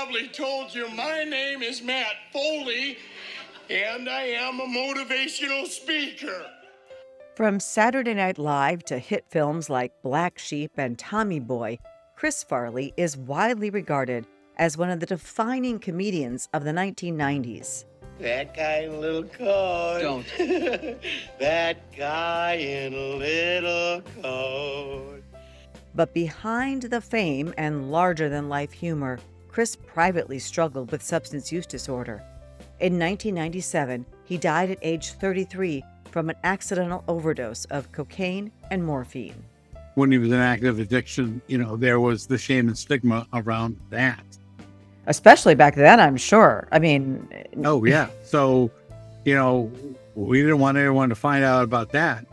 probably told you, my name is Matt Foley, and I am a motivational speaker. From Saturday Night Live to hit films like Black Sheep and Tommy Boy, Chris Farley is widely regarded as one of the defining comedians of the 1990s. That guy in a little coat. Don't. That guy in a little coat. But behind the fame and larger-than-life humor, Chris privately struggled with substance use disorder. In 1997, he died at age 33 from an accidental overdose of cocaine and morphine. When he was in active addiction, there was the shame and stigma around that. Especially back then, I'm sure. I mean... Oh, yeah. So, we didn't want everyone to find out about that.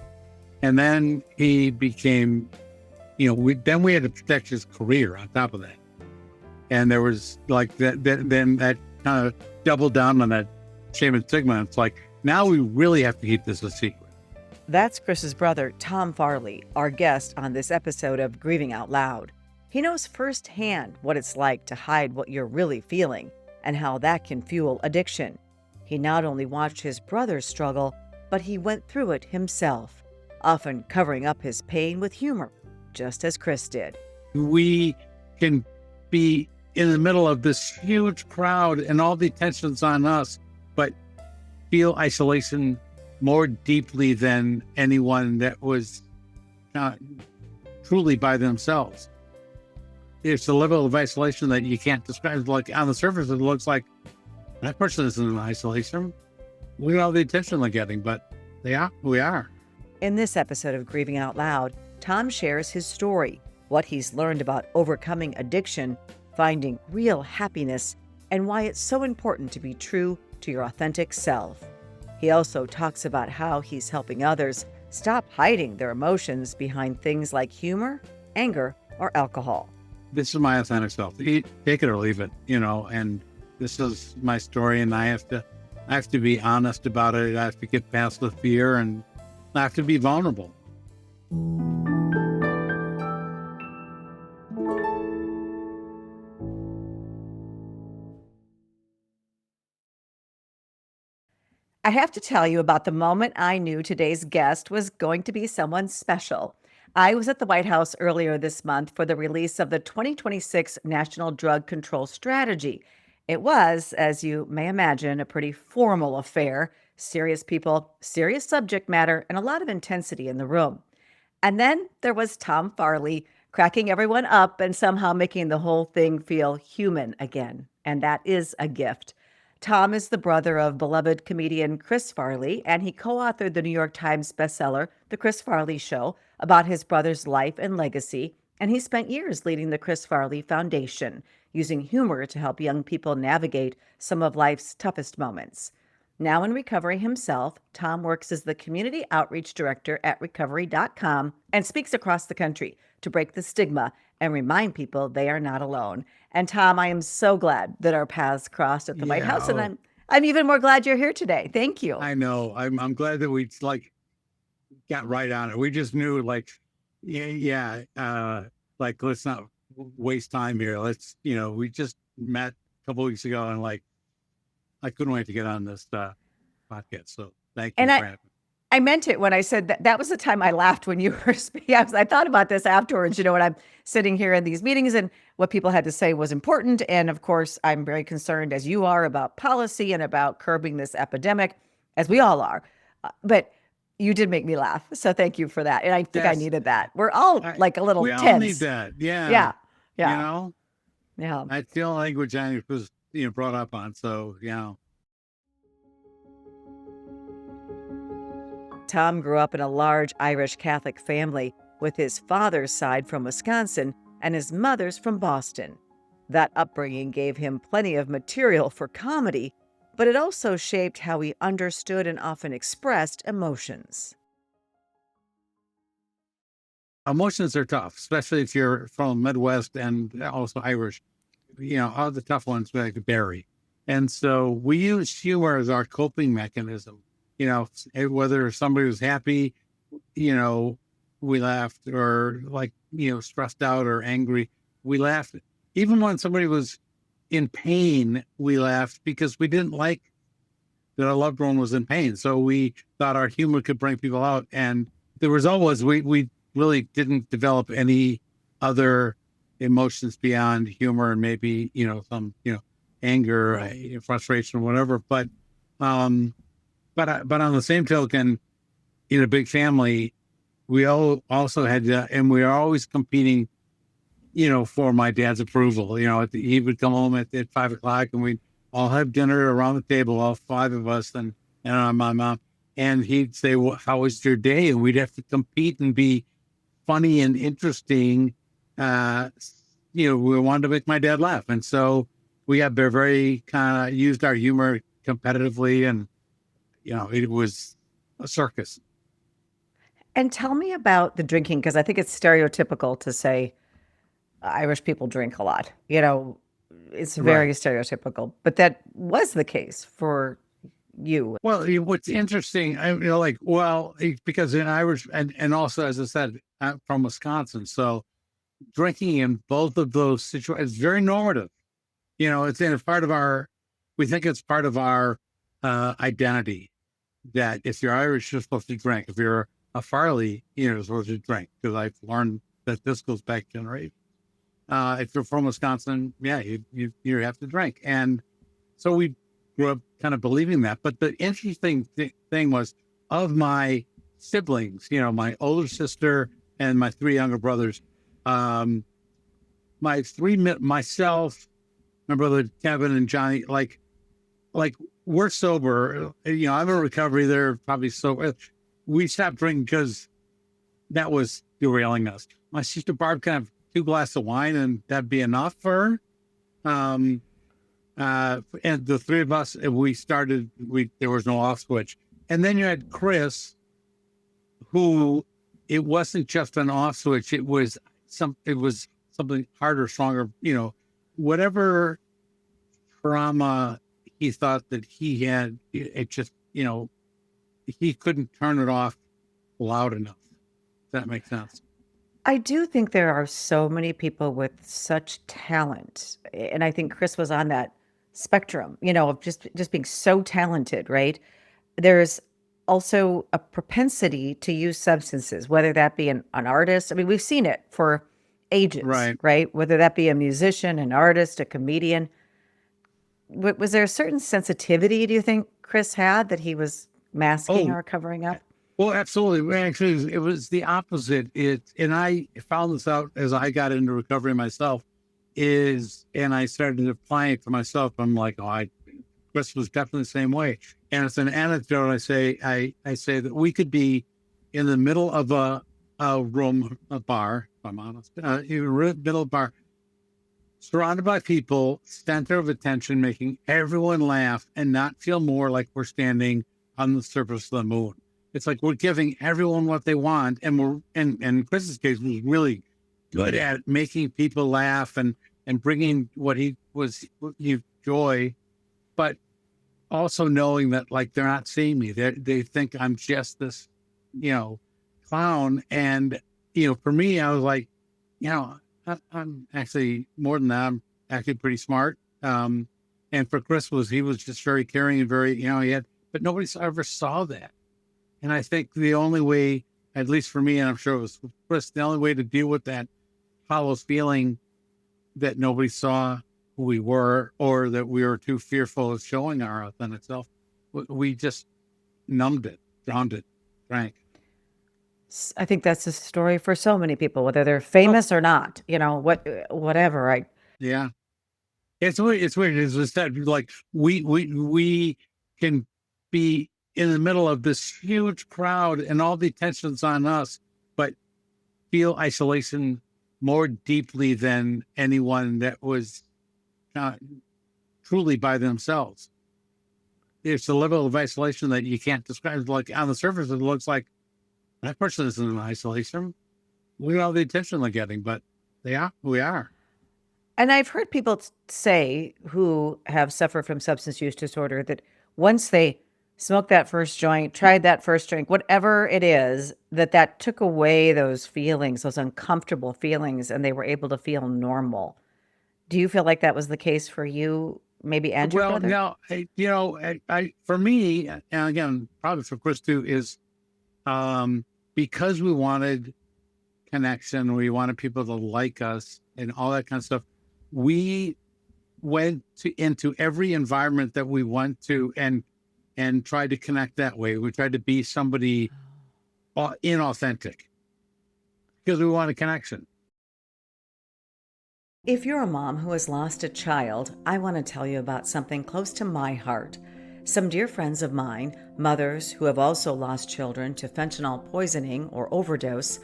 And then he became, we had to protect his career on top of that. And there was like that, then that kind of doubled down on that shame and stigma. It's like, now we really have to keep this a secret. That's Chris's brother, Tom Farley, our guest on this episode of Grieving Out Loud. He knows firsthand what it's like to hide what you're really feeling and how that can fuel addiction. He not only watched his brother struggle, but he went through it himself, often covering up his pain with humor, just as Chris did. We can be in the middle of this huge crowd and all the attention's on us, but feel isolation more deeply than anyone that was not truly by themselves. It's a level of isolation that you can't describe. Like on the surface, it looks like that person isn't in isolation. Look at all the attention they're getting, but we are. In this episode of Grieving Out Loud, Tom shares his story, what he's learned about overcoming addiction, finding real happiness, and why it's so important to be true to your authentic self. He also talks about how he's helping others stop hiding their emotions behind things like humor, anger, or alcohol. This is my authentic self. Take it or leave it, and this is my story, and I have to be honest about it. I have to get past the fear, and I have to be vulnerable. I have to tell you about the moment I knew today's guest was going to be someone special. I was at the White House earlier this month for the release of the 2026 National Drug Control Strategy. It was, as you may imagine, a pretty formal affair. Serious people, serious subject matter, and a lot of intensity in the room. And then there was Tom Farley cracking everyone up and somehow making the whole thing feel human again. And that is a gift. Tom is the brother of beloved comedian Chris Farley, and he co-authored the New York Times bestseller, The Chris Farley Show, about his brother's life and legacy, and he spent years leading the Chris Farley Foundation, using humor to help young people navigate some of life's toughest moments. Now in recovery himself, Tom works as the Community Outreach Director at Recovery.com and speaks across the country to break the stigma and remind people they are not alone. And Tom, I am so glad that our paths crossed at the White House, and I'm even more glad you're here today. Thank you. I know. I'm glad that we got right on it. We just knew let's not waste time here. We just met a couple weeks ago, and I couldn't wait to get on this podcast. So thank you for having me. I meant it when I said that was the time I laughed when you were speaking. I thought about this afterwards, when I'm sitting here in these meetings and what people had to say was important. And of course, I'm very concerned, as you are, about policy and about curbing this epidemic, as we all are. But you did make me laugh. So thank you for that. And I think I needed that. We're all a little tense. We all need that. Yeah. Yeah. Yeah. That's the only language I was brought up on. So, Tom grew up in a large Irish Catholic family, with his father's side from Wisconsin and his mother's from Boston. That upbringing gave him plenty of material for comedy, but it also shaped how he understood and often expressed emotions. Emotions are tough, especially if you're from the Midwest and also Irish. All the tough ones we like to bury. And so we use humor as our coping mechanism. Whether somebody was happy, we laughed, or stressed out or angry, we laughed. Even when somebody was in pain, we laughed because we didn't like that our loved one was in pain. So we thought our humor could bring people out. And the result was we really didn't develop any other emotions beyond humor and maybe, some, anger, frustration, whatever. But on the same token, in a big family, we all also had to, and we are always competing, for my dad's approval. He would come home at 5 o'clock, and we'd all have dinner around the table, all five of us, and my mom, and he'd say, "Well, how was your day?" And we'd have to compete and be funny and interesting. We wanted to make my dad laugh, and so we got very kind of used our humor competitively, and it was a circus. And tell me about the drinking, because I think it's stereotypical to say Irish people drink a lot. It's very Right. stereotypical, but that was the case for you. Well, what's interesting, because in Irish, and also, as I said, I'm from Wisconsin, so drinking in both of those situations is very normative. It's part of we think it's part of our identity that if you're Irish, you're supposed to drink. If you're a Farley, you're supposed to drink, because I've learned that this goes back generations. If you're from Wisconsin, yeah, you have to drink. And so we grew up kind of believing that. But the interesting thing was, of my siblings, my older sister and my three younger brothers, myself, my brother Kevin, and Johnny, like we're sober. I'm in recovery. They're probably sober. We stopped drinking because that was derailing us. My sister Barb kind of 2 glasses of wine, and that'd be enough for her. And the three of us, there was no off switch. And then you had Chris, who, it wasn't just an off switch. It was something harder, stronger, whatever trauma he thought that he had, it just, he couldn't turn it off loud enough. Does that make sense? I do think there are so many people with such talent, and I think Chris was on that spectrum, of just being so talented, right? There's also a propensity to use substances, whether that be an artist. I mean, we've seen it for ages, Right. right? Whether that be a musician, an artist, a comedian. Was there a certain sensitivity, do you think Chris had, that he was masking Oh, or covering up? well, absolutely. Well, actually, it was the opposite. And I found this out as I got into recovery myself, and I started applying it for myself. I'm like, Chris was definitely the same way. And it's an anecdote. I say that we could be in the middle of a room, a bar, if I'm honest, in the middle of a bar, surrounded by people, center of attention, making everyone laugh, and not feel more like we're standing on the surface of the moon. It's like we're giving everyone what they want, and in Chris's case, was really good at making people laugh and bringing what he joy, but also knowing that, like, they're not seeing me. They think I'm just this, clown. And, for me, I was like, I'm actually more than that. I'm actually pretty smart. And for Chris, he was just very caring and very, but nobody ever saw that. And I think the only way, at least for me, and I'm sure it was for Chris, the only way to deal with that hollow feeling that nobody saw who we were, or that we were too fearful of showing our authentic self, we just numbed it, drowned it, drank. I think that's the story for so many people, whether they're Oh, famous or not, whatever. yeah. It's weird. It's weird. It's just that, like, we can be in the middle of this huge crowd and all the attention's on us, but feel isolation more deeply than anyone that was truly by themselves. It's a level of isolation that you can't describe. Like, on the surface, it looks like that person isn't in isolation. Look at all the attention they're getting, but we are. And I've heard people say who have suffered from substance use disorder that once they smoked that first joint, tried that first drink, whatever it is, that took away those feelings, those uncomfortable feelings, and they were able to feel normal. Do you feel like that was the case for you, maybe, and your Well, brother? no, I for me, and again, probably for Chris too, is um, because we wanted connection, we wanted people to like us and all that kind of stuff. We went into every environment that we went to and tried to connect that way. We tried to be somebody inauthentic because we wanted connection. If you're a mom who has lost a child, I want to tell you about something close to my heart. Some dear friends of mine, mothers who have also lost children to fentanyl poisoning or overdose,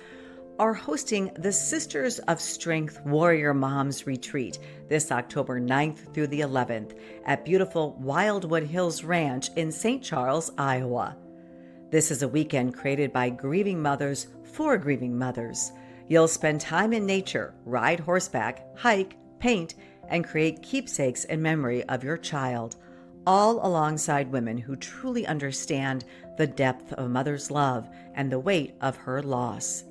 are hosting the Sisters of Strength Warrior Moms Retreat this October 9th through the 11th at beautiful Wildwood Hills Ranch in St. Charles, Iowa. This is a weekend created by grieving mothers for grieving mothers. You'll spend time in nature, ride horseback, hike, paint, and create keepsakes in memory of your child, all alongside women who truly understand the depth of a mother's love and the weight of her loss.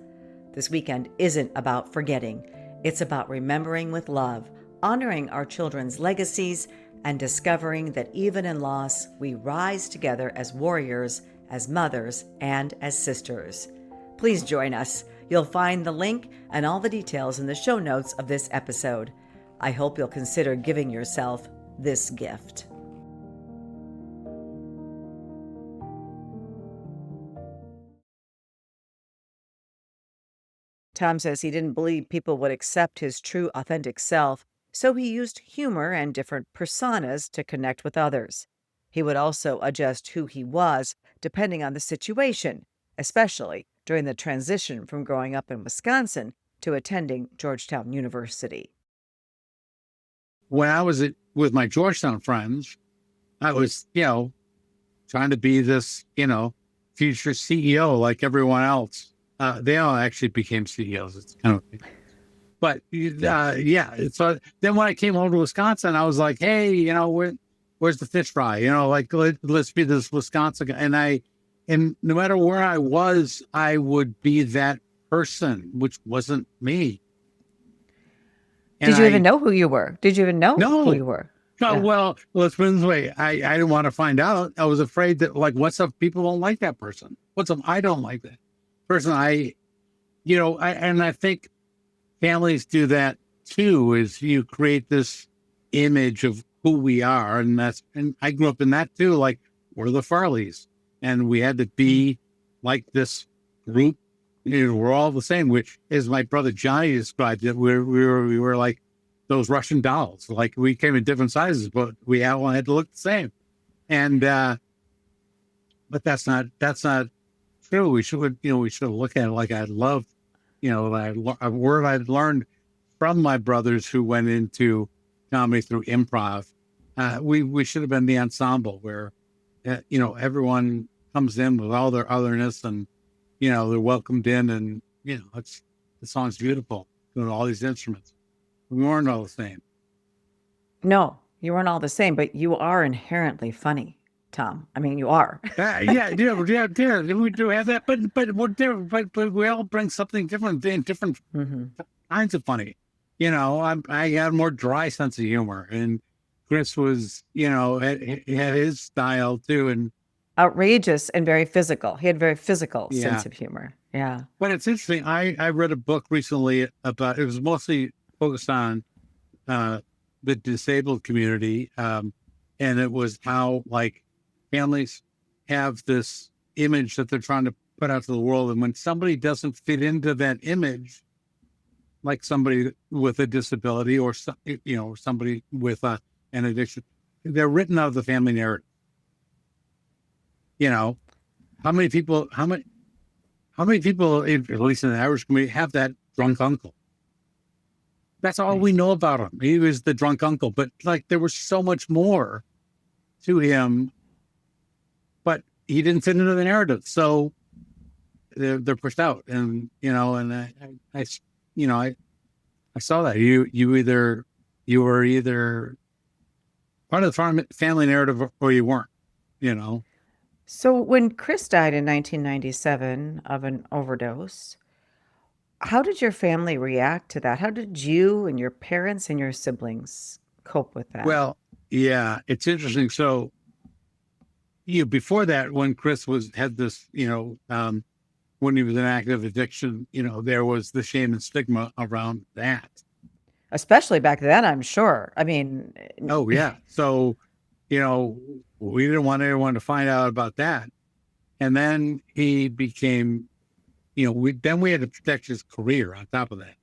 This weekend isn't about forgetting. It's about remembering with love, honoring our children's legacies, and discovering that even in loss, we rise together as warriors, as mothers, and as sisters. Please join us. You'll find the link and all the details in the show notes of this episode. I hope you'll consider giving yourself this gift. Tom says he didn't believe people would accept his true, authentic self, so he used humor and different personas to connect with others. He would also adjust who he was depending on the situation, especially during the transition from growing up in Wisconsin to attending Georgetown University. When I was with my Georgetown friends, I was, trying to be this, future CEO like everyone else. They all actually became CEOs. It's kind of, but yeah. So then when I came home to Wisconsin, I was like, hey, where's the fish fry? Let's be this Wisconsin guy. And no matter where I was, I would be that person, which wasn't me. Did you even know who you were? Did you even know who you No. were? Oh, Yeah. well, let's put it this way. I didn't want to find out. I was afraid that, what's if people don't like that person? What's if I don't like that person? And I think families do that too, is you create this image of who we are. And I grew up in that too. Like, we're the Farleys and we had to be like this group. We're all the same, which is my brother Johnny described it. We were like those Russian dolls. Like, we came in different sizes, but we all had to look the same. And, but that's not true. We should look at it like I loved, a word I'd learned from my brothers who went into comedy through improv. We should have been the ensemble where, everyone comes in with all their otherness and, they're welcomed in and, the song's beautiful with all these instruments. We weren't all the same. No, you weren't all the same, but you are inherently funny, Tom. I mean, you are. Yeah. We do have that, but we're different. But we all bring something different, different kinds of funny. I had a more dry sense of humor, and Chris was, had his style too, and outrageous and very physical. He had a very physical sense of humor. Yeah. But it's interesting. I read a book recently about, it was mostly focused on the disabled community, and it was how families have this image that they're trying to put out to the world, and when somebody doesn't fit into that image, like somebody with a disability or somebody with an addiction, they're written out of the family narrative. How many people, at least in the Irish community, have that drunk uncle? That's all we know about him. He was the drunk uncle, but there was so much more to him, but he didn't fit into the narrative. So they're pushed out, and I saw that you were either part of the family narrative or you weren't. So when Chris died in 1997 of an overdose, how did your family react to that? How did you and your parents and your siblings cope with that? Well, yeah, it's interesting. So, before that, when Chris had this, when he was in active addiction, there was the shame and stigma around that. Especially back then, I'm sure. I mean, Oh yeah. So, we didn't want anyone to find out about that. And then he became, we had to protect his career on top of that.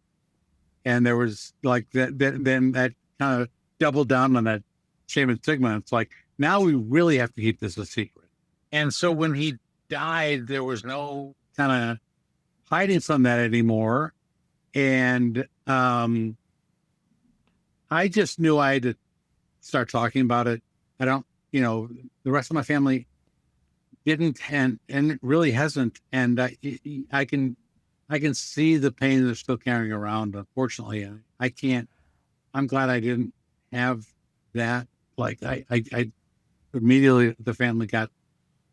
And there was like then that kind of doubled down on that shame and stigma. It's like, now we really have to keep this a secret. And so when he died, there was no kind of hiding from that anymore. And I just knew I had to start talking about it. I don't, the rest of my family didn't, and it really hasn't. And I can see the pain they're still carrying around. Unfortunately, I can't. I'm glad I didn't have that. Like I immediately the family got.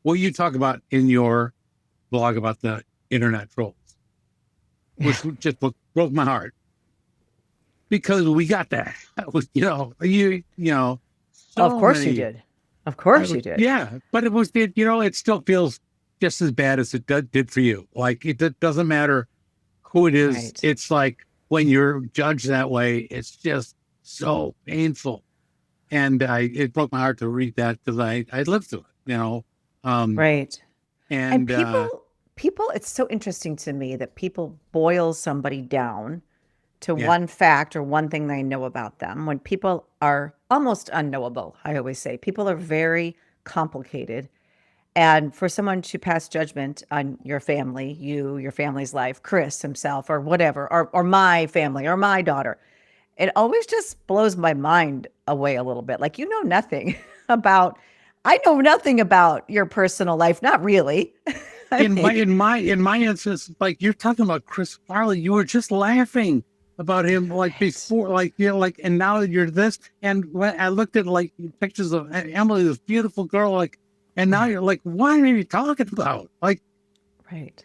What you talk about in your blog about the internet trolls, which just broke my heart, because we got that. of So course you many. did. Of course you did. Yeah, but it still feels just as bad as it did for you. Like it doesn't matter who it is. Right. It's like when you're judged that way, it's just so painful. And it broke my heart to read that, because I lived through it, Right. And and people, it's so interesting to me that people boil somebody down to yeah, one fact or one thing they know about them when people are almost unknowable. I always say people are very complicated. And for someone to pass judgment on your family, your family's life, Chris himself, or whatever, or my family, or my daughter, it always just blows my mind away a little bit. Like, you know nothing about, I know nothing about your personal life. Not really. I in my mean, in my instance, like you're talking about Chris Farley, you were just laughing about him like right, before, like, and now you're this. And when I looked at like pictures of Emily, this beautiful girl, like, and now yeah, you're like, what are you talking about? right.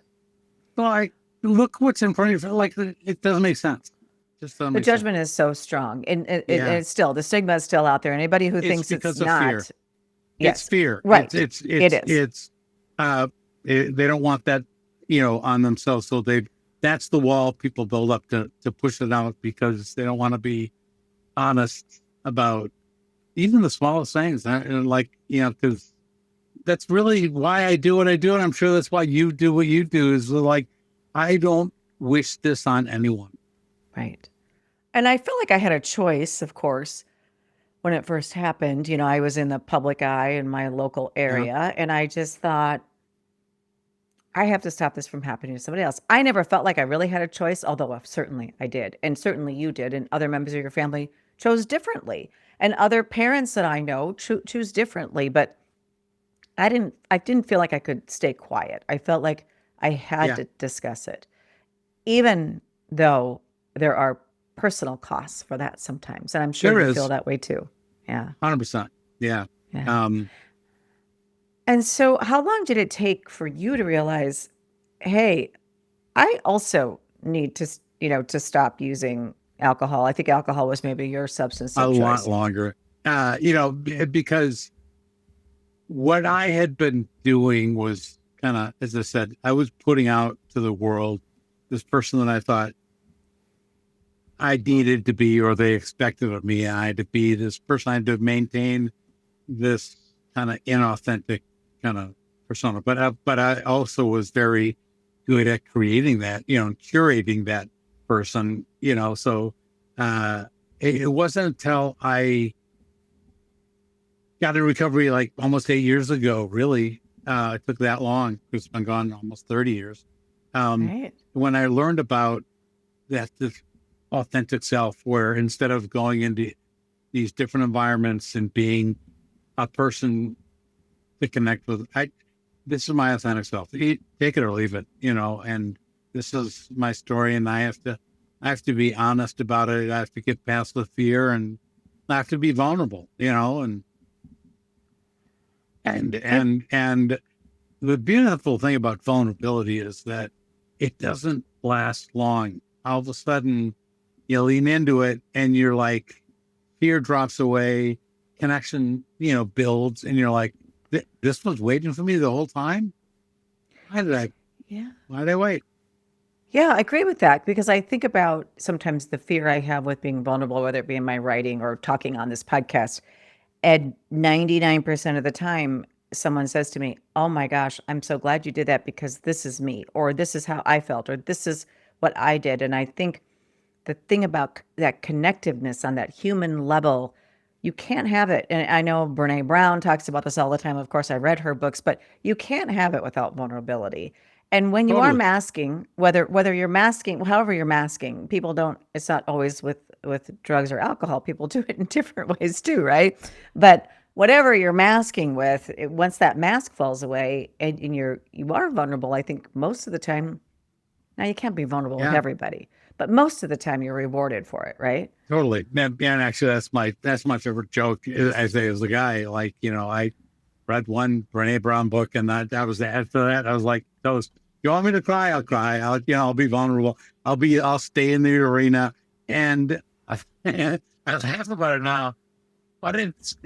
Like, look what's in front of you. Like, it doesn't make sense. Just doesn't The make sense. judgment is so strong, and Yeah, it's still, the stigma is still out there. Anybody who it's thinks it's because of fear. not, It's yes, fear. It's right, it's it it's is. it's they don't want that, on themselves. So that's the wall people build up to push it out, because they don't want to be honest about even the smallest things. And like, because that's really why I do what I do. And I'm sure that's why you do what you do, is like, I don't wish this on anyone. Right. And I feel like I had a choice, of course, when it first happened. I was in the public eye in my local Yeah. area, and I just thought, I have to stop this from happening to somebody else. I never felt like I really had a choice, although certainly I did. And certainly you did. And other members of your family chose differently. And other parents that I know choose differently. But I didn't feel like I could stay quiet. I felt like I had Yeah. to discuss it, even though there are personal costs for that sometimes. And I'm sure There you feel is that way too. Yeah. 100%. Yeah. Yeah. Um, And so how long did it take for you to realize, hey, I also need to stop using alcohol? I think alcohol was maybe your substance a of lot choice. longer, because what I had been doing was kind of, as I said, I was putting out to the world this person that I thought I needed to be, or they expected of me. I had to be this person. I had to maintain this kind of inauthentic kind of persona. But I also was very good at creating that, and curating that person. So it wasn't until I got in recovery like almost 8 years ago, really. It took that long, because it's been gone almost 30 years. Right. When I learned about this authentic self, where instead of going into these different environments and being a person to connect with, this is my authentic self. Take it or leave it, and this is my story, and I have to be honest about it. I have to get past the fear, and I have to be vulnerable, and And and the beautiful thing about vulnerability is that it doesn't last long. All of a sudden, you lean into it and you're like, fear drops away, connection, builds, and you're like, this was waiting for me the whole time? Why did I wait? Yeah, I agree with that because I think about sometimes the fear I have with being vulnerable, whether it be in my writing or talking on this podcast. And 99% of the time, someone says to me, "Oh my gosh, I'm so glad you did that because this is me, or this is how I felt, or this is what I did." And I think the thing about that connectiveness on that human level, you can't have it. And I know Brene Brown talks about this all the time. Of course, I read her books, but you can't have it without vulnerability. And when you are Totally. masking, whether you're masking, however you're masking, people don't. It's not always with drugs or alcohol. People do it in different ways too, right? But whatever you're masking with, once that mask falls away and you are vulnerable, I think most of the time. Now you can't be vulnerable with Yeah, everybody, but most of the time you're rewarded for it, right? totally. And actually, that's my favorite joke. I say as a guy, like, I read one Brene Brown book, and that was the after that. I was like, you want me to cry? I'll cry. I'll be vulnerable. I'll stay in the arena. And I laugh about it now, but it's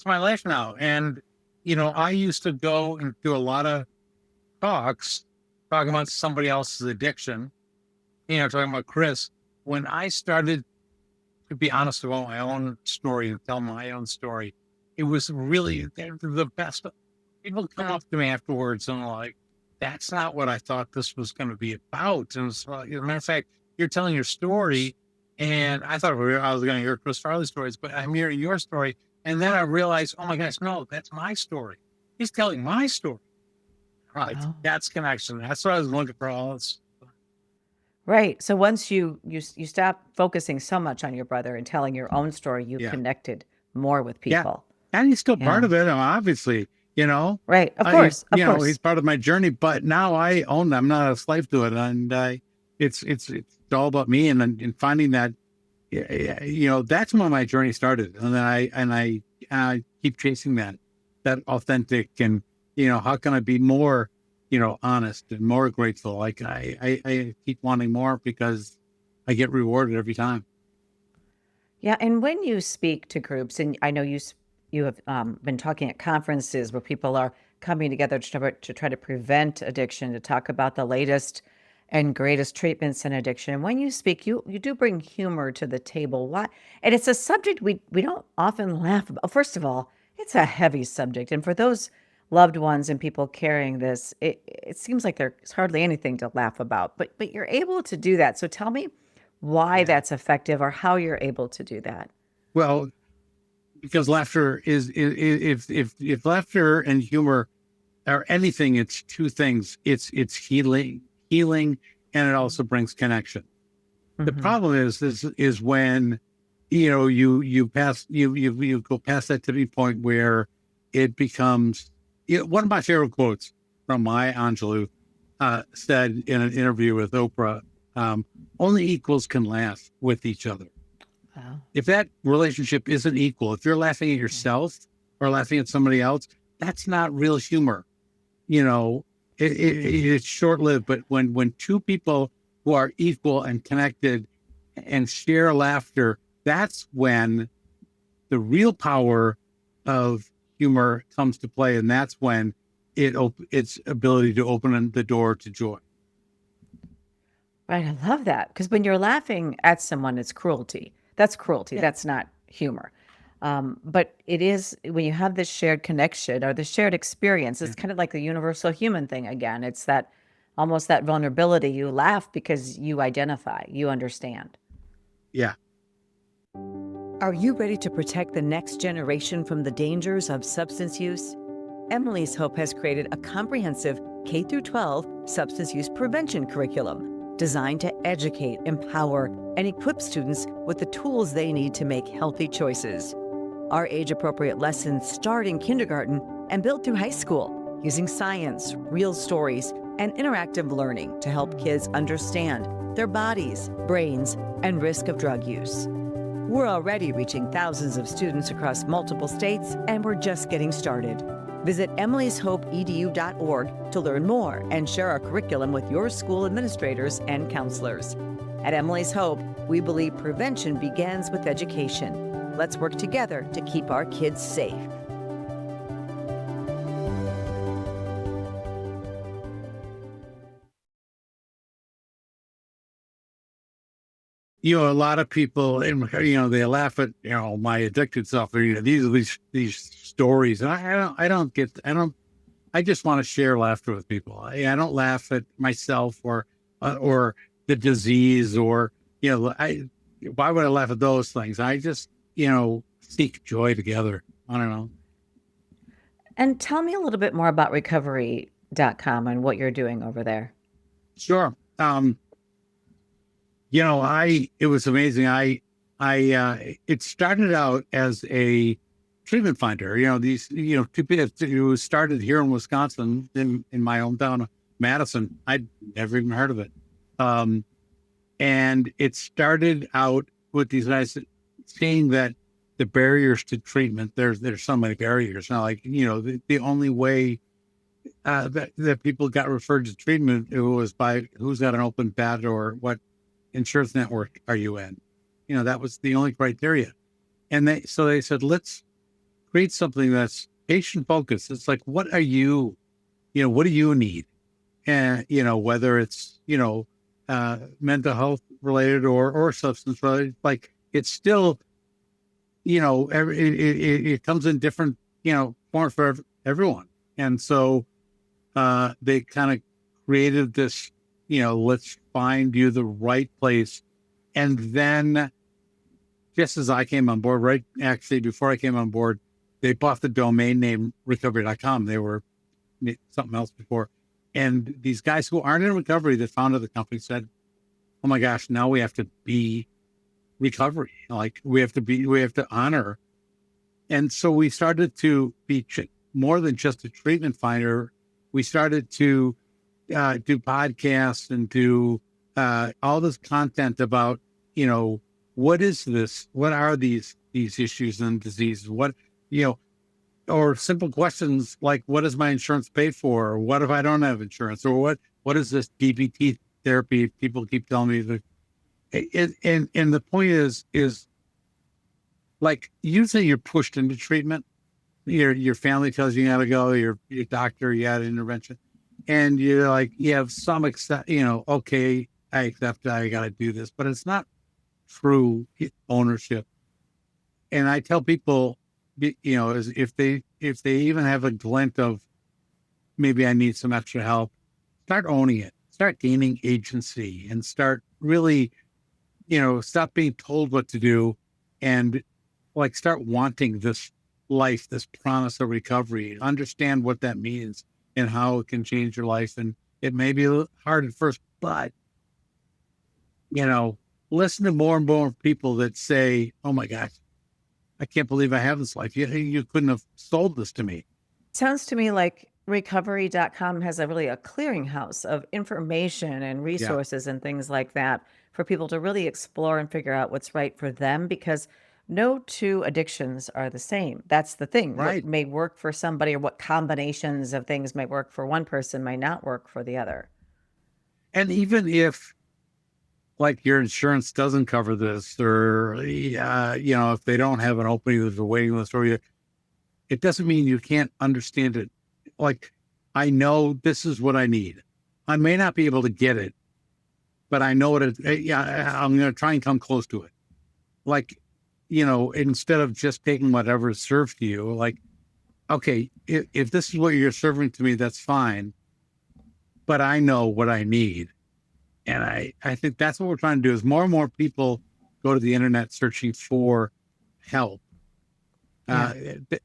my life now. And, I used to go and do a lot of talking about somebody else's addiction, talking about Chris. When I started to be honest about my own story and tell my own story, it was really the best. People come up to me afterwards and like, that's not what I thought this was going to be about. And so, as a matter of fact, you're telling your story, and I thought I was going to hear Chris Farley stories, but I'm hearing your story. And then I realized, oh my gosh, no, that's my story. He's telling my story. Right. Oh. That's connection. That's what I was looking for. All this. Right. So once you stop focusing so much on your brother and telling your own story, you Yeah. connected more with Yeah. people. And he's still part Yeah. of it, obviously, Right. Of course. Of he's course. part of my journey, but now I own them. I'm not a slave to it. And it's all about me and finding that, that's when my journey started. And then I keep chasing that authentic and, how can I be more, honest and more grateful? Like I keep wanting more because I get rewarded every time. Yeah. And when you speak to groups, and I know you have been talking at conferences where people are coming together to try to prevent addiction, to talk about the latest and greatest treatments in addiction. And when you speak, you do bring humor to the table. Why? And it's a subject we don't often laugh about. First of all, it's a heavy subject, and for those loved ones and people carrying this, it seems like there's hardly anything to laugh about. But you're able to do that. So tell me why Yeah. that's effective or how you're able to do that. Well, because laughter is if laughter and humor are anything, it's two things. It's healing, and it also brings connection. The Hmm. problem is when you go past that tipping point where it becomes. One of my favorite quotes from Maya Angelou said in an interview with Oprah: "Only equals can laugh with each other." Wow. If that relationship isn't equal, if you're laughing at yourself or laughing at somebody else, that's not real humor. It's short lived. But when two people who are equal and connected and share laughter, that's when the real power of humor comes to play, and that's when its ability to open the door to joy. Right. I love that because when you're laughing at someone, it's cruelty. That's cruelty. Yeah. That's not humor. But it is when you have this shared connection or the shared experience, it's kind of like the universal human thing again. It's that almost that vulnerability. You laugh because you identify, you understand. Yeah. Are you ready to protect the next generation from the dangers of substance use? Emily's Hope has created a comprehensive K through 12 substance use prevention curriculum designed to educate, empower, and equip students with the tools they need to make healthy choices. Our age-appropriate lessons start in kindergarten and build through high school, using science, real stories, and interactive learning to help kids understand their bodies, brains, and risk of drug use. We're already reaching thousands of students across multiple states, and we're just getting started. Visit emilyshopeedu.org to learn more and share our curriculum with your school administrators and counselors. At Emily's Hope, we believe prevention begins with education. Let's work together to keep our kids safe. A lot of people, they laugh at, my addicted self. These stories. And I just want to share laughter with people. I don't laugh at myself or the disease or, why would I laugh at those things? I just, seek joy together. I don't know. And tell me a little bit more about recovery.com and what you're doing over there. Sure. It was amazing. It started out as a treatment finder. Two people who started here in Wisconsin, in my hometown of Madison. I'd never even heard of it. And it started out with these guys seeing that the barriers to treatment, there's so many barriers now. The only way that people got referred to treatment, it was by who's got an open bed or what insurance network are you in. That was the only criteria. And they said, let's create something that's patient focused. It's like, what do you need? And, whether it's, mental health related or substance related, like it's still, it comes in different, forms for everyone. And so they kind of created this, let's find you the right place. And then just as I came on board, right, actually before I came on board, they bought the domain name recovery.com. They were something else before. And these guys who aren't in recovery that founded the company said, oh my gosh, now we have to be recovery. Like we have to honor. And so we started to be more than just a treatment finder. We started to do podcasts and do all this content about, what is this? What are these issues and diseases? What, or simple questions like, what does my insurance pay for? Or what if I don't have insurance? Or what is this DBT therapy? People keep telling me that. And the point is like, usually you're pushed into treatment. Your family tells you how to go, your doctor, you had an intervention. And you're like, you have some okay, I accept that, I got to do this, but it's not true ownership. And I tell people, if they even have a glint of maybe I need some extra help, start owning it, start gaining agency, and start really, stop being told what to do, and like start wanting this life, this promise of recovery, understand what that means and how it can change your life. And it may be a little hard at first, but listen to more and more people that say, oh my gosh, I can't believe I have this life. You couldn't have sold this to me. Sounds to me like recovery.com has a clearinghouse of information and resources and things like that for people to really explore and figure out what's right for them, because no two addictions are the same. That's the thing. Right. What may work for somebody or what combinations of things may work for one person may not work for the other. And even if like your insurance doesn't cover this, or, if they don't have an opening, there's a waiting list, or it doesn't mean you can't understand it. Like, I know this is what I need. I may not be able to get it, but I know I'm going to try and come close to it. Like, instead of just taking whatever is served to you, like, okay, if this is what you're serving to me, that's fine, but I know what I need. And I think that's what we're trying to do, is more and more people go to the internet searching for help,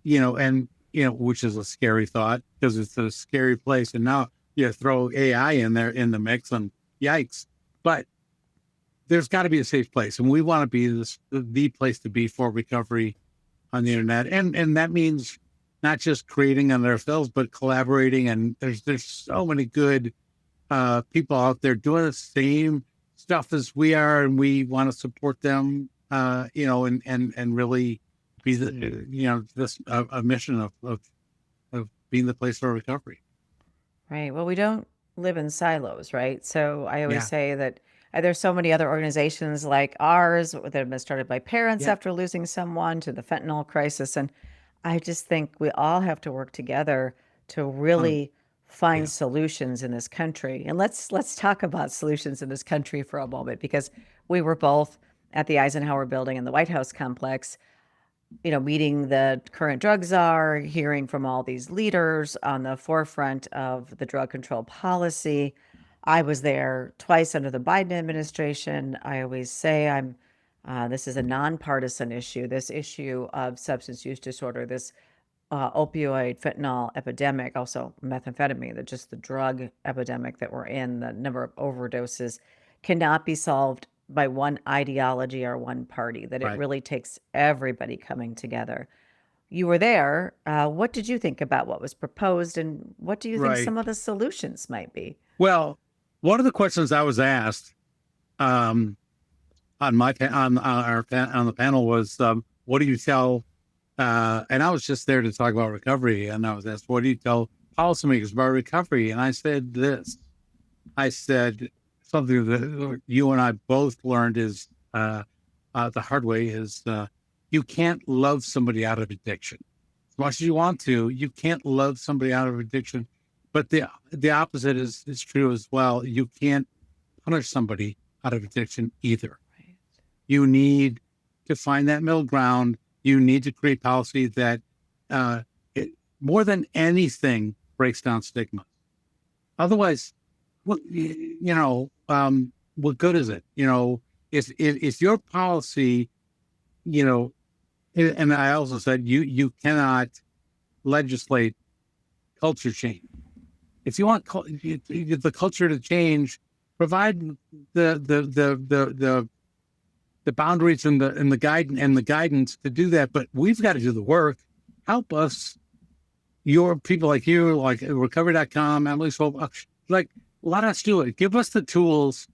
which is a scary thought because it's a scary place. And now you throw AI in there in the mix and yikes, but there's got to be a safe place. And we want to be the place to be for recovery on the internet. And that means not just creating on ourselves, but collaborating. And there's so many good people out there doing the same stuff as we are, and we want to support them, and really be a mission of being the place for recovery. Right. Well, we don't live in silos, right? So I always Yeah. say that there's so many other organizations like ours that have been started by parents Yeah. after losing someone to the fentanyl crisis. And I just think we all have to work together to Um, really find yeah. solutions in this country. And let's talk about solutions in this country for a moment, because we were both at the Eisenhower building in the White House complex, meeting the current drug czar, hearing from all these leaders on the forefront of the drug control policy. I was there twice under the Biden administration. I always say this is a nonpartisan issue. This issue of substance use disorder, this opioid fentanyl epidemic, also methamphetamine, that just the drug epidemic that we're in, the number of overdoses cannot be solved by one ideology or one party, that it Right. really takes everybody coming together. You were there. What did you think about what was proposed, and what do you think Right. some of the solutions might be? Well, one of the questions I was asked um, on my on our on the panel was, what do you tell? And I was just there to talk about recovery, and I was asked, what do you tell policymakers about recovery? And I said this. I said something that you and I both learned is the hard way is you can't love somebody out of addiction. As much as you want to, you can't love somebody out of addiction. But the opposite is true as well. You can't punish somebody out of addiction either. Right. You need to find that middle ground. You need to create policy that, more than anything, breaks down stigma. Otherwise, what what good is it? If your policy, and I also said you cannot legislate culture change. If you want the culture to change, provide the boundaries and the guidance to do that. But we've got to do the work. Help us, your people like you, like recovery.com, Emily's Hope, like let us do it. Give us the tools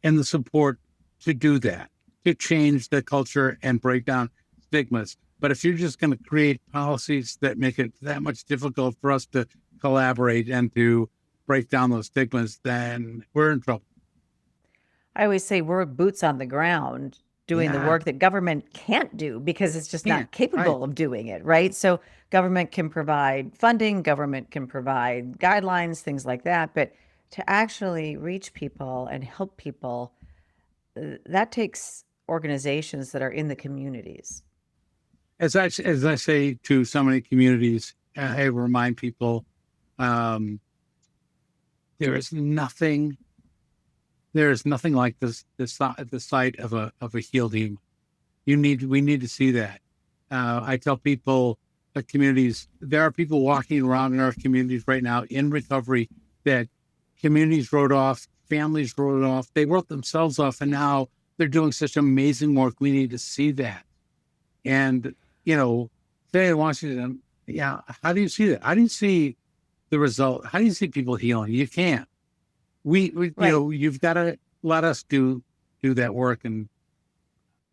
and the support to do that, to change the culture and break down stigmas. But if you're just going to create policies that make it that much difficult for us to collaborate and to break down those stigmas, then we're in trouble. I always say we're boots on the ground doing the Yeah, work that government can't do because it's just can't. not capable Right. of doing it, right? So government can provide funding, government can provide guidelines, things like that, but to actually reach people and help people, that takes organizations that are in the communities. As I say to so many communities, I remind people, um, there is nothing like the sight of a healed human. We need to see that. I tell people, communities, there are people walking around in our communities right now in recovery that communities wrote off, families wrote off, they wrote themselves off, and now they're doing such amazing work. We need to see that. And, today in Washington, how do you see that? How do you see the result? How do you see people healing? You can't. We Right. you've got to let us do that work. And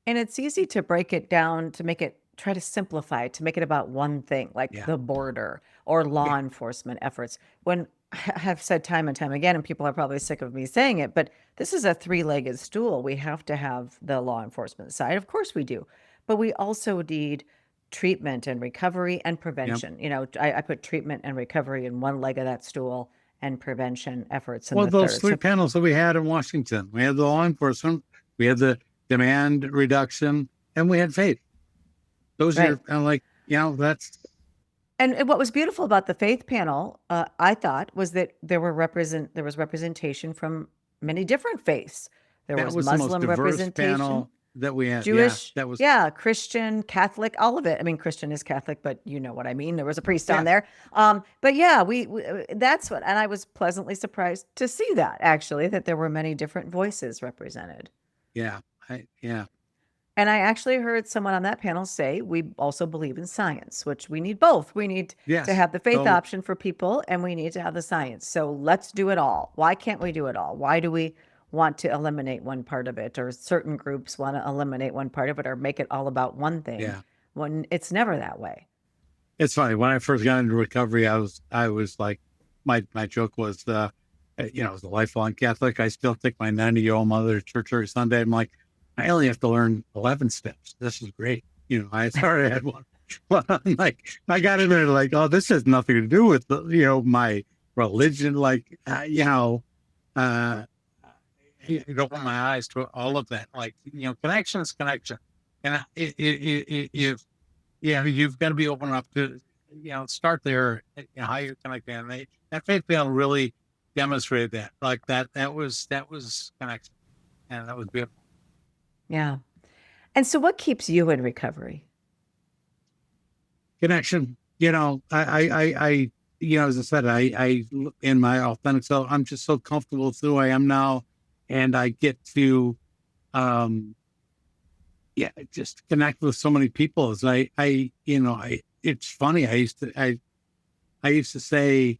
And it's easy to break it down, to make it, try to simplify it, to make it about one thing, like yeah, the border or yeah, law enforcement efforts. When I have said time and time again, and people are probably sick of me saying it, but this is a three-legged stool. We have to have the law enforcement side. Of course we do. But we also need treatment and recovery and yeah. prevention. I put treatment and recovery in one leg of that stool and prevention efforts in Well, the those third. three So, panels that we had in Washington, we had the law enforcement, we had the demand reduction, and we had faith. Those are right. kind of like, that's And what was beautiful about the faith panel, I thought, was that there was representation from many different faiths. There that was was the most Muslim diverse representation, panel that we had. Yeah, Jewish, that was, yeah, Christian, Catholic, all of it. I mean, Christian is Catholic, but you know what I mean. There was a priest on yeah, there. But yeah, we that's what, and I was pleasantly surprised to see that actually, that there were many different voices represented. yeah, yeah, And I actually heard someone on that panel say, we also believe in science, which we need both. We need to yes. have the faith So option for people, and we need to have the science. So let's do it all. Why can't we do it all? Why do we want to eliminate one part of it, or certain groups want to eliminate one part of it, or make it all about one thing yeah. when it's never that way? It's funny. When I first got into recovery, I was like, my joke was, I was a lifelong Catholic. I still take my 90-year-old mother to church every Sunday. I'm like, I only have to learn 11 steps. This is great. I already had one. Well, I'm like, I got in there like, oh, this has nothing to do with my religion. Like, uh, it opened my eyes to all of that. Like, connection is connection, and you've got to be open up to, start there. How you're connecting, and that faith band really demonstrated that. Like that was connection, and that was beautiful. Yeah. And so what keeps you in recovery? Connection. As I said, I in my authentic self, I'm just so comfortable with who I am now, and I get to, just connect with so many people. As it's funny. I used to say,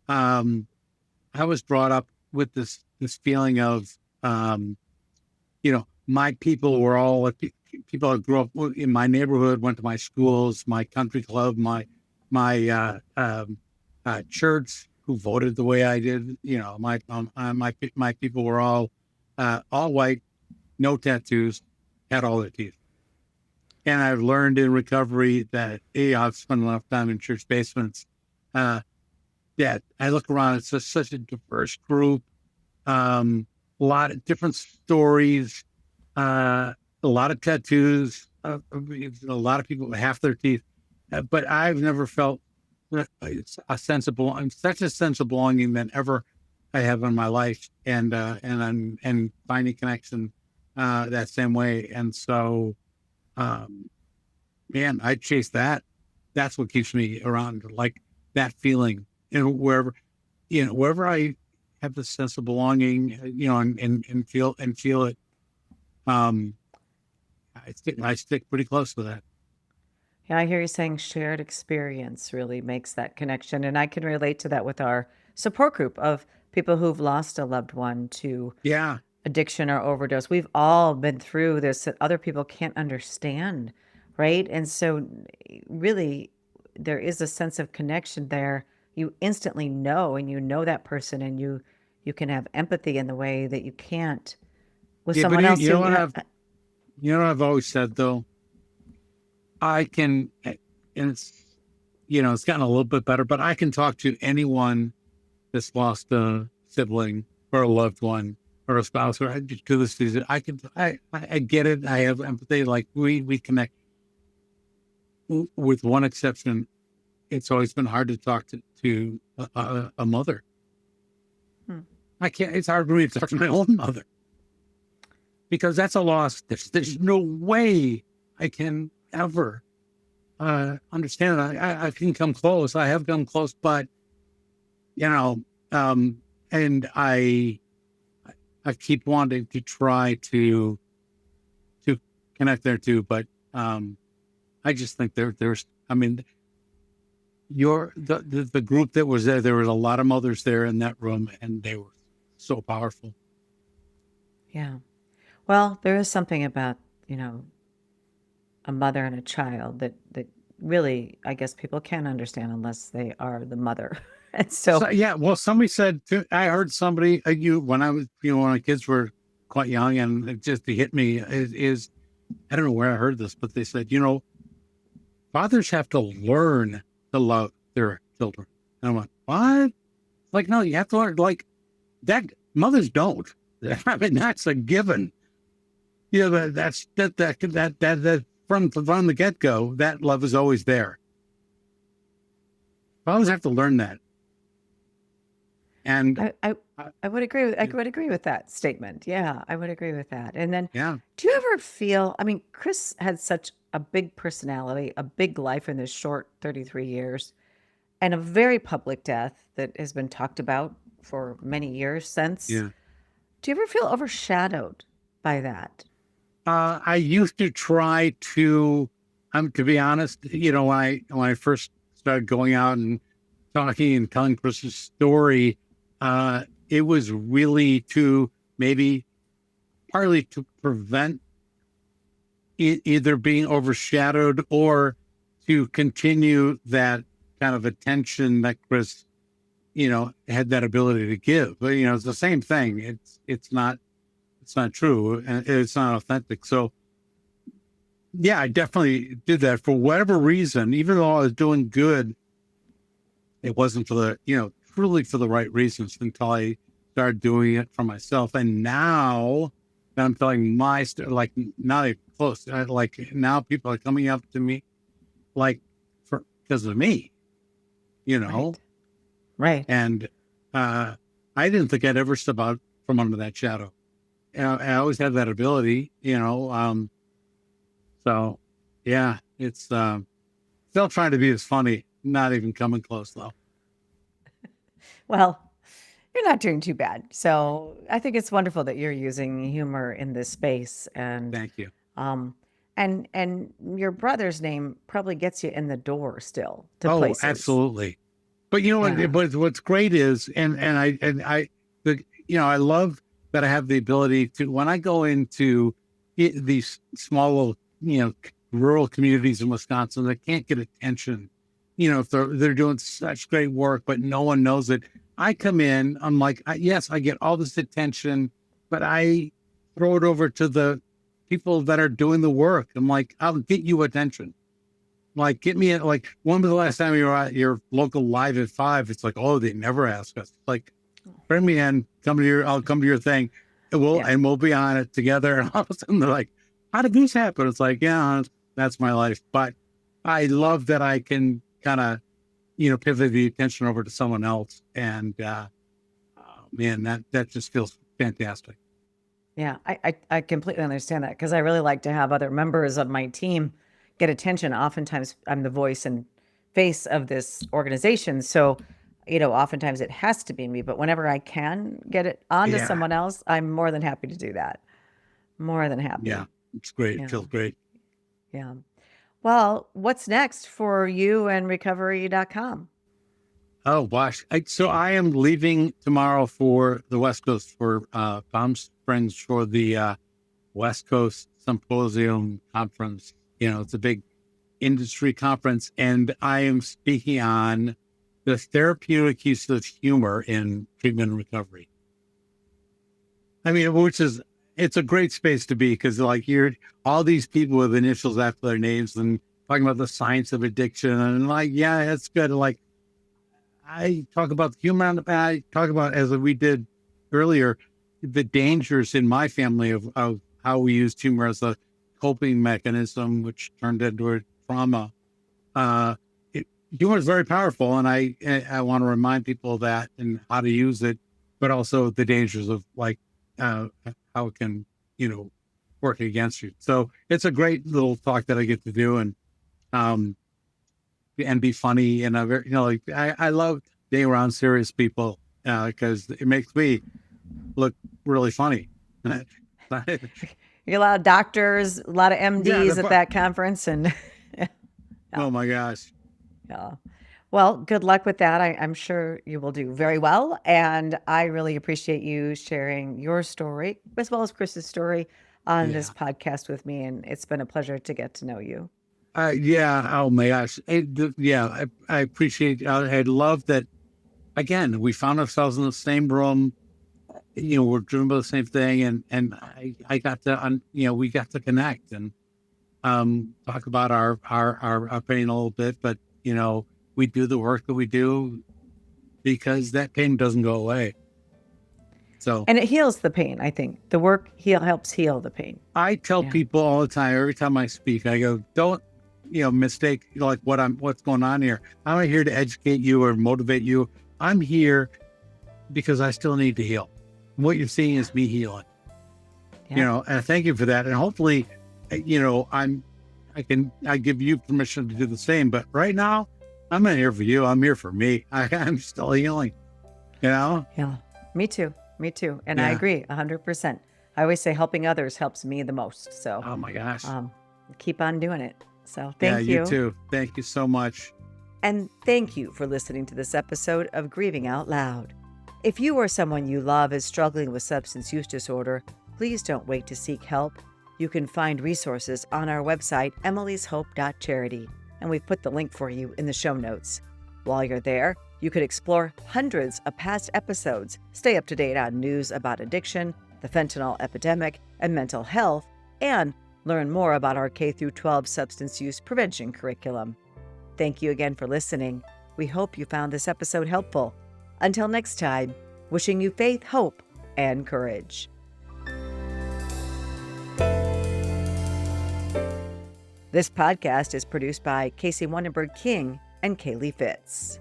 I was brought up with this feeling of, my people were all people that grew up in my neighborhood, went to my schools, my country club, my church, who voted the way I did. My people were all white, no tattoos, had all their teeth. And I've learned in recovery that I've spent enough time in church basements. That I look around, it's just such a diverse group, a lot of different stories, a lot of tattoos, a lot of people with half their teeth. But I've never felt a sense of belonging, such a sense of belonging than ever I have in my life, and finding connection that same way. And so, man, I chase that. That's what keeps me around, like that feeling. Wherever I have this sense of belonging, and feel it, I stick pretty close to that. Yeah, I hear you saying shared experience really makes that connection. And I can relate to that with our support group of people who've lost a loved one to Yeah. addiction or overdose. We've all been through this that other people can't understand, right? And so, really, there is a sense of connection there. You instantly know, and you know that person, and you can have empathy in the way that you can't with Yeah, but someone else you know who. what I've always said though, I can, and it's gotten a little bit better, but I can talk to anyone that's lost a sibling or a loved one or a spouse, or to this season. I get it. I have empathy. Like we connect. With one exception, it's always been hard to talk to a mother. Hmm. I can't. It's hard for me to talk to my own mother because that's a loss. There's no way I can ever understand it. I can come close. I have come close, but and I keep wanting to try to connect there too, but I just think there's. I mean, the group that was there. There was a lot of mothers there in that room, and they were so powerful. Yeah. Well, there is something about, you know, a mother and a child that really, I guess people can't understand unless they are the mother. And so, So yeah, well, somebody said I heard somebody when I was when my kids were quite young, and it just hit me is I don't know where I heard this, but they said fathers have to learn to love their children. And I went, what? Like, no, you have to learn like that. Mothers don't. I mean, that's a given. That's that from the get go. That love is always there. Fathers have to learn that. And I would agree with that statement. Yeah, I would agree with that. And then, yeah, do you ever feel? I mean, Chris had such a big personality, a big life in this short 33 years, and a very public death that has been talked about for many years since. yeah. Do you ever feel overshadowed by that? I used to try to. To be honest, when I first started going out and talking and telling Chris's story, it was really to maybe partly to prevent it either being overshadowed or to continue that kind of attention that Chris, had that ability to give. But, it's the same thing. It's not true, and it's not authentic. So yeah, I definitely did that for whatever reason. Even though I was doing good, it wasn't for the, truly for the right reasons until I started doing it for myself. And now that I'm telling my story, like not even close, like now people are coming up to me like because of me, Right. And I didn't think I'd ever step out from under that shadow. I always had that ability, so yeah, it's still trying to be as funny, not even coming close though. Well, you're not doing too bad. So I think it's wonderful that you're using humor in this space, and Thank you. and your brother's name probably gets you in the door still to Oh, places. absolutely. But you know what? Yeah. But what's great is, I love that I have the ability to, when I go into these small little, rural communities in Wisconsin that can't get attention, if they're doing such great work, but no one knows it. I come in, I'm like, yes, I get all this attention, but I throw it over to the people that are doing the work. I'm like, I'll get you attention. Like, get me like, when was the last time you were at your local Live at 5? It's like, oh, they never ask us. Like, bring me in, I'll come to your thing. And we'll be on it together. And all of a sudden they're like, how did this happen? It's like, yeah, that's my life. But I love that I can kind of, pivot the attention over to someone else. And man, that just feels fantastic. Yeah, I completely understand that, because I really like to have other members of my team get attention. Oftentimes I'm the voice and face of this organization. So, oftentimes it has to be me, but whenever I can get it onto Yeah. someone else, I'm more than happy to do that. More than happy. Yeah, it's great. Yeah. It feels great. Yeah. Well, what's next for you and recovery.com? Oh gosh. So I am leaving tomorrow for the West Coast for Palm Springs for the West Coast Symposium Conference. It's a big industry conference, and I am speaking on the therapeutic use of humor in treatment and recovery. I mean, it's a great space to be, because like you're all these people with initials after their names and talking about the science of addiction, and like, yeah, that's good. Like, I talk about the humor on the pad. I talk about, as we did earlier, the dangers in my family of how we used humor as a coping mechanism, which turned into a trauma. Humor is very powerful, and I want to remind people of that and how to use it, but also the dangers of like how it can, work against you. So it's a great little talk that I get to do, and be funny. And I love being around serious people because it makes me look really funny. You're a lot of doctors, a lot of MDs at that conference, and oh my gosh. yeah. Well, good luck with that. I'm sure you will do very well. And I really appreciate you sharing your story as well as Chris's story on this podcast with me. And it's been a pleasure to get to know you. Yeah. Oh my gosh. I appreciate. I love that. Again, we found ourselves in the same room. We're doing the same thing, and I got to, we got to connect and talk about our pain a little bit. But we do the work that we do because that pain doesn't go away. So, and it heals the pain. I think the work helps heal the pain. I tell people all the time, every time I speak, I go, don't mistake like what's going on here. I'm not here to educate you or motivate you. I'm here because I still need to heal. What you're seeing is me healing. And thank you for that. And hopefully, I give you permission to do the same. But right now, I'm not here for you. I'm here for me. I'm still healing. Yeah, me too. And I agree 100%. I always say helping others helps me the most. So, oh my gosh, keep on doing it. So thank you. You too. Thank you so much. And thank you for listening to this episode of Grieving Out Loud. If you or someone you love is struggling with substance use disorder, please don't wait to seek help. You can find resources on our website, emily'shope.charity. and we've put the link for you in the show notes. While you're there, you could explore hundreds of past episodes, stay up to date on news about addiction, the fentanyl epidemic, and mental health, and learn more about our K-12 substance use prevention curriculum. Thank you again for listening. We hope you found this episode helpful. Until next time, wishing you faith, hope, and courage. This podcast is produced by Casey Wonenberg King and Kaylee Fitz.